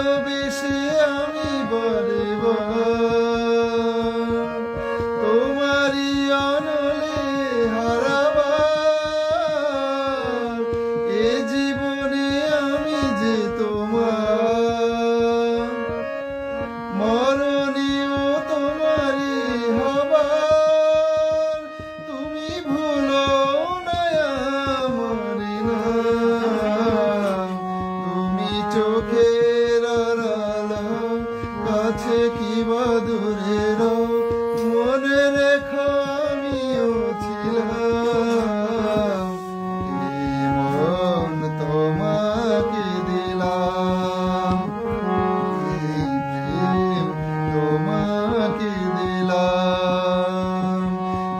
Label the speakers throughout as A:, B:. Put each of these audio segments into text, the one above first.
A: ভালোবেসে আমি বারে বার তোমারই অনলে হারাবার। এ জীবনে আমি যে তোমার, মরণেও তোমারই হবার। তুমি ভুলো না আমারে না, তুমি চোখের আড়াল, কাছে কিবা দূরে রও, মনে রেখো আমিও ছিলাম। এই মন তোমাকে দিলাম, এই প্রেম তোমাকে দিলাম।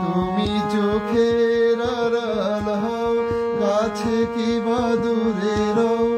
A: তুমি চোখের আড়াল হও, কাছে কিবা দূরে রও,